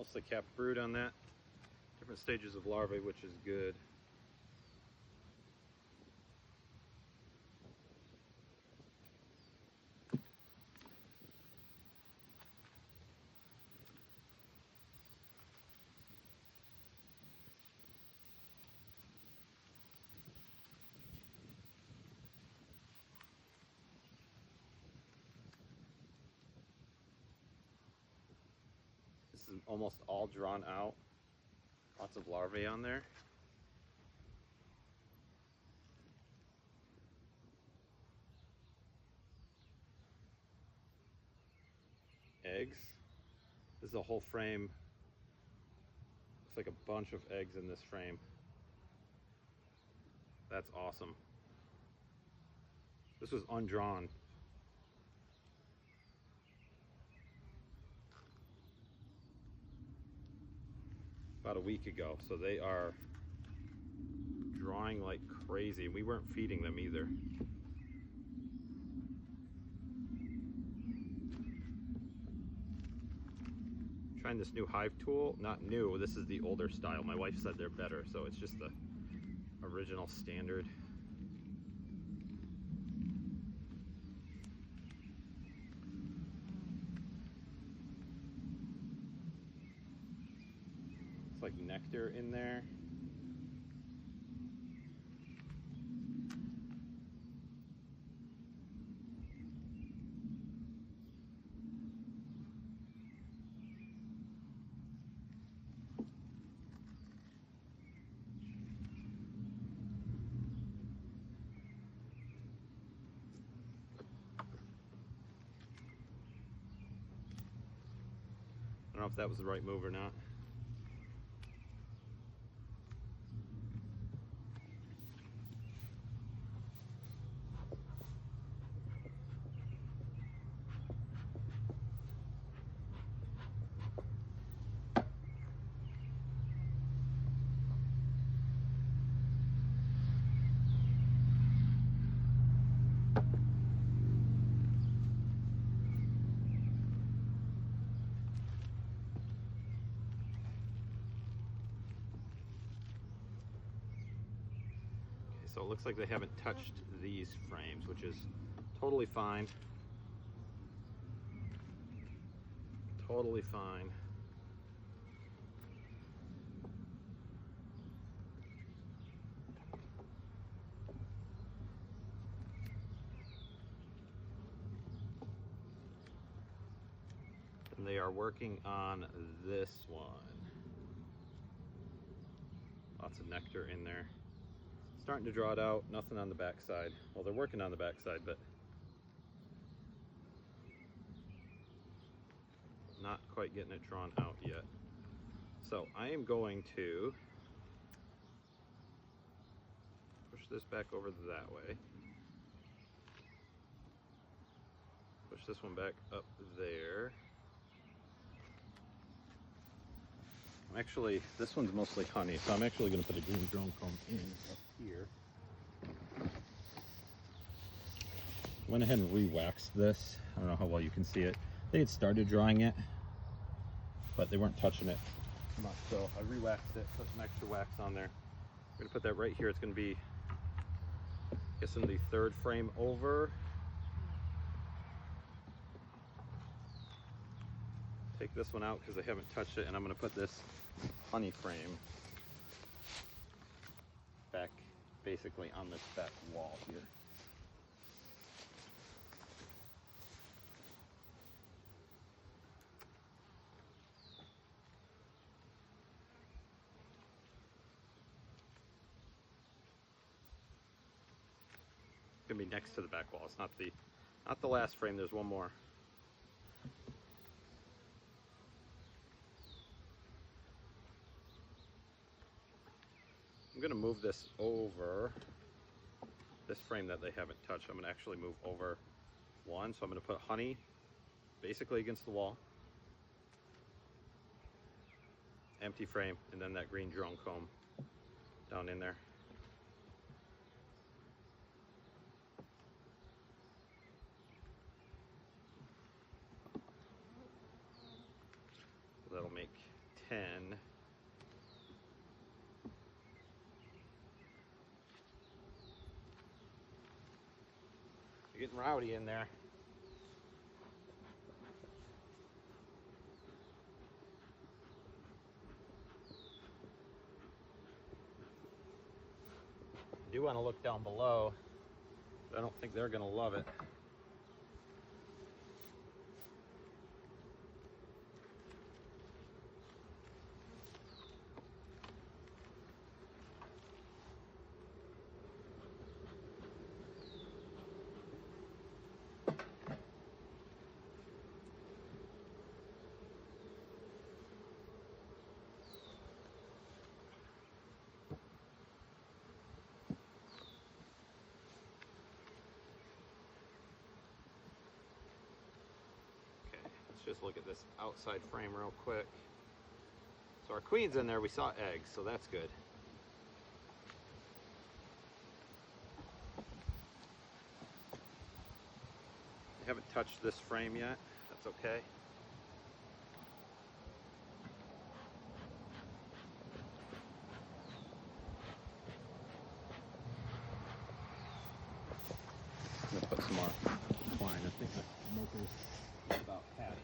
Mostly capped brood on that. Different stages of larvae, which is good. This is almost all drawn out. Lots of larvae on there. Eggs. This is a whole frame. Looks like a bunch of eggs in this frame. That's awesome. This was undrawn. About a week ago, so they are drawing like crazy. We weren't feeding them either. Trying this new hive tool. Not new, this is the older style. My wife said they're better, so it's just the original standard. It's like nectar in there. I don't know if that was the right move or not. So it looks like they haven't touched these frames, which is totally fine. Totally fine. And they are working on this one. Lots of nectar in there. Starting to draw it out, nothing on the back side. Well, they're working on the back side, but not quite getting it drawn out yet. So I am going to push this back over that way. Push this one back up there. Actually, this one's mostly honey, so I'm actually going to put a green drone comb in up here. Went ahead and re-waxed this. I don't know how well you can see it. They had started drawing it, but they weren't touching it much, so I re-waxed it, put some extra wax on there. I'm going to put that right here. It's going to be, I guess, in the third frame over. Take this one out because I haven't touched it, and I'm going to put this honey frame back basically on this back wall here. It's going to be next to the back wall. It's not the last frame. There's one more. I'm going to move this over this frame that they haven't touched. I'm going to actually move over one. So I'm going to put honey basically against the wall. Empty frame, and then that green drone comb down in there. That'll make hen. You're getting rowdy in there. I do want to look down below, but I don't think they're going to love it. Let's just look at this outside frame real quick. So our queen's in there, we saw eggs, so that's good. I haven't touched this frame yet, that's okay. I'm gonna put some more twine. I think the smoker's about had it.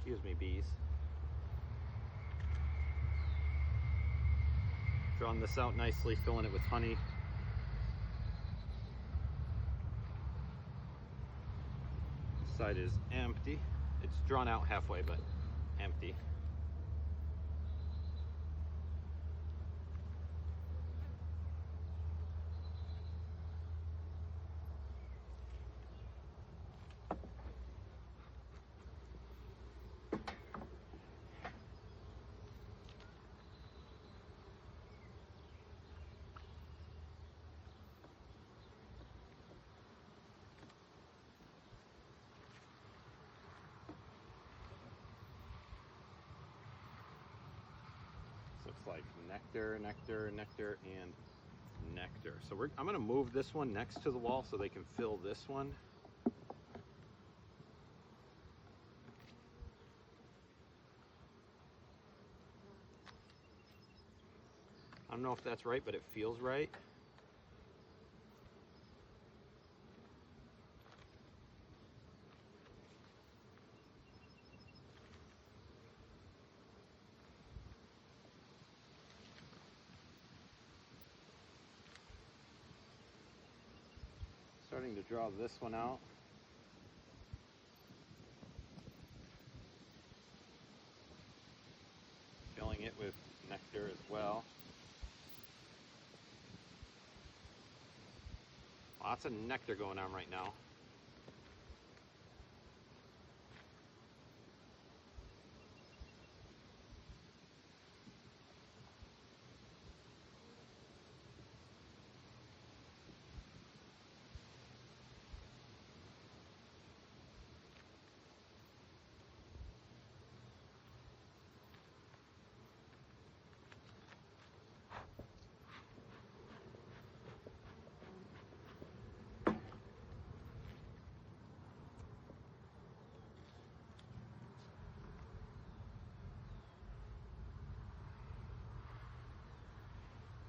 Excuse me, bees. Drawn this out nicely, filling it with honey. This side is empty. It's drawn out halfway, but empty. Looks like nectar, nectar, nectar, and nectar. So I'm going to move this one next to the wall so they can fill this one. I don't know if that's right, but it feels right. Starting to draw this one out. Filling it with nectar as well. Lots of nectar going on right now.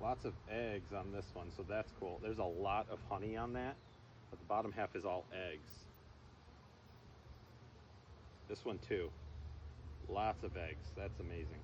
Lots of eggs on this one, so that's cool. There's a lot of honey on that. but the bottom half is all eggs. This one too. Lots of eggs. That's amazing.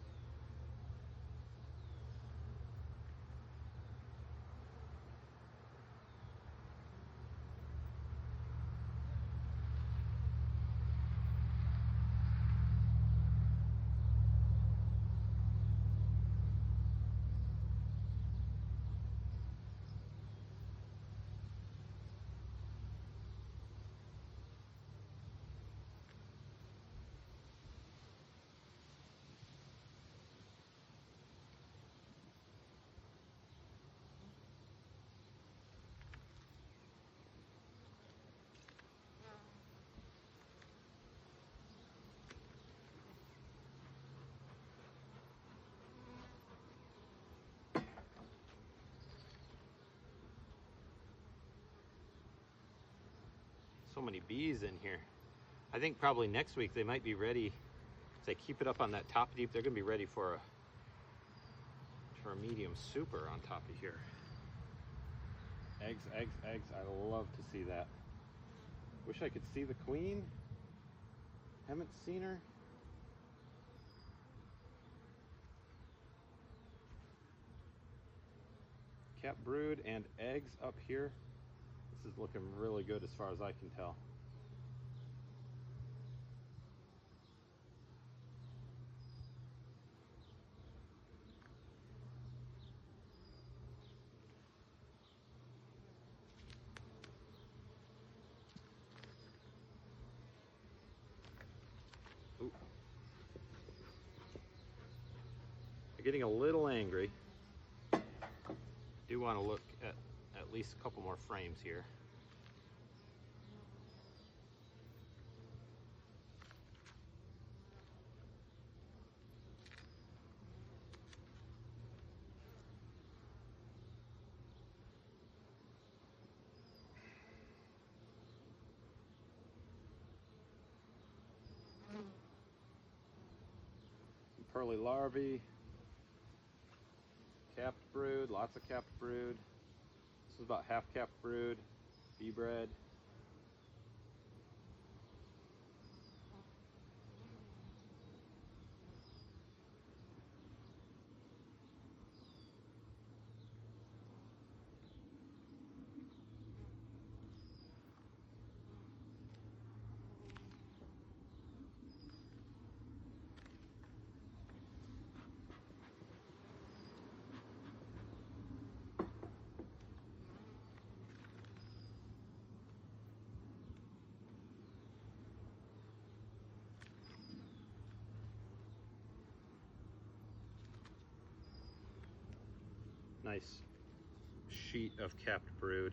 So many bees in here. I think probably next week they might be ready. If they keep it up on that top deep, they're gonna be ready for a medium super on top of here. Eggs, eggs, eggs. I love to see that. Wish I could see the queen. Haven't seen her. Capped brood and eggs up here. This is looking really good as far as I can tell. Ooh. They're getting a little angry. Do want to look at least a couple more frames here. Pearly larvae, capped brood, lots of capped brood. This is about half capped brood, bee bread. Nice sheet of capped brood.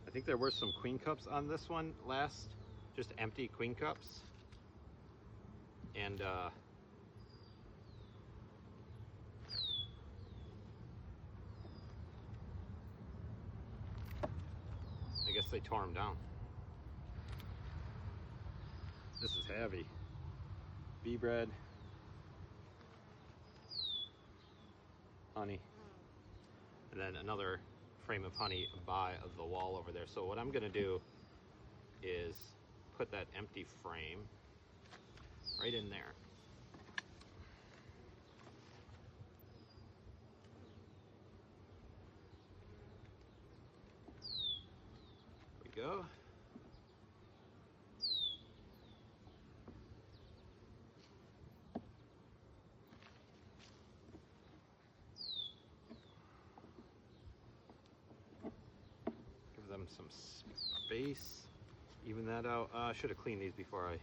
I think there were some queen cups on this one last, just empty queen cups. And I guess they tore them down. This is heavy. Bee bread, honey, and then another frame of honey by the wall over there. So what I'm gonna do is put that empty frame right in there. There we go. Give them some space. Even that out. I should have cleaned these before I...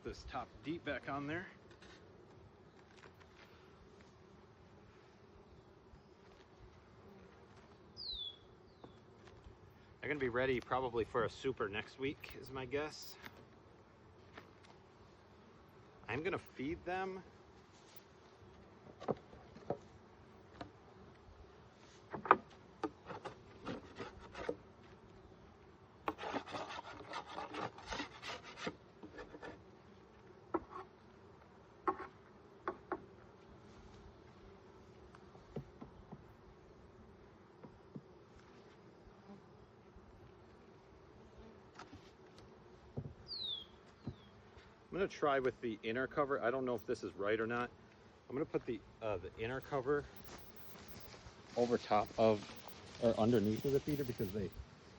this top deep back on there. They're gonna be ready probably for a super next week, is my guess. I'm gonna feed them I'm gonna try with the inner cover. I don't know if this is right or not. I'm gonna put the inner cover over top of or underneath of the feeder because they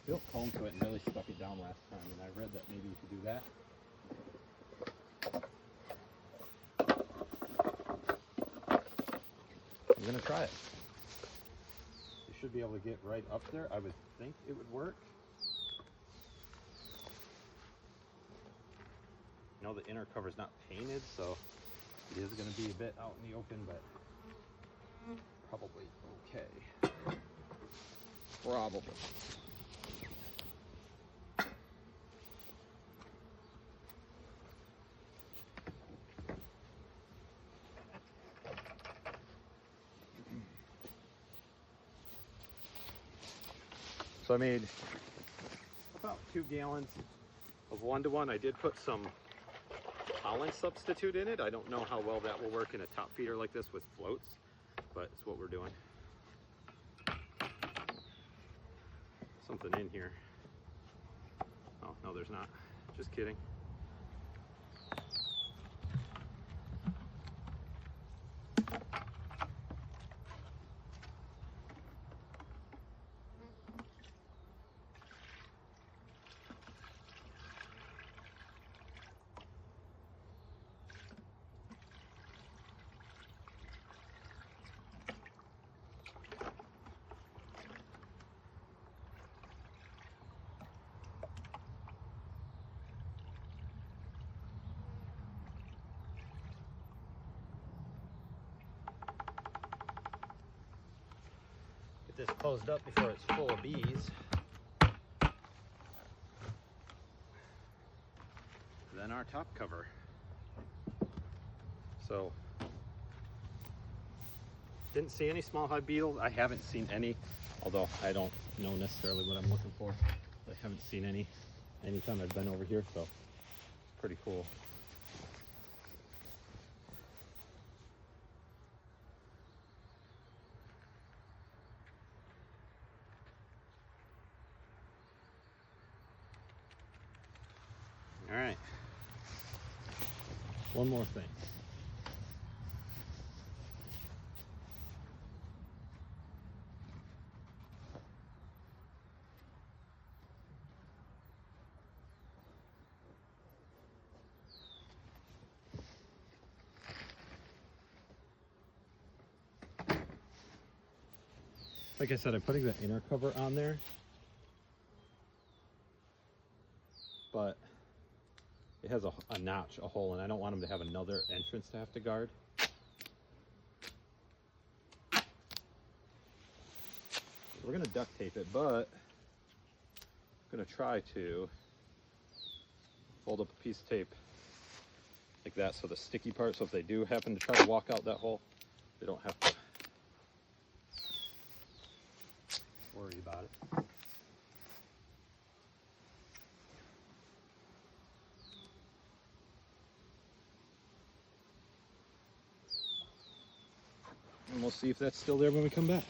built comb to it and really stuck it down last time, and I read that maybe you could do that. I'm gonna try it. You should be able to get right up there. I would think it would work. I know the inner cover is not painted, so it is going to be a bit out in the open, but probably okay. Probably. So I made about 2 gallons of 1-to-1. I did put some pollen substitute in it. I don't know how well that will work in a top feeder like this with floats, but it's what we're doing. Something in here. Oh, no, there's not. Just kidding. This closed up before it's full of bees. Then our top cover. So, didn't see any small hive beetles. I haven't seen any, although I don't know necessarily what I'm looking for. I haven't seen any anytime I've been over here, so pretty cool. All right, one more thing. Like I said, I'm putting the inner cover on there, but it has a notch, a hole, and I don't want them to have another entrance to have to guard. So we're gonna duct tape it, but I'm gonna try to fold up a piece of tape like that, so the sticky part, so if they do happen to try to walk out that hole, they don't have to worry about it. And we'll see if that's still there when we come back.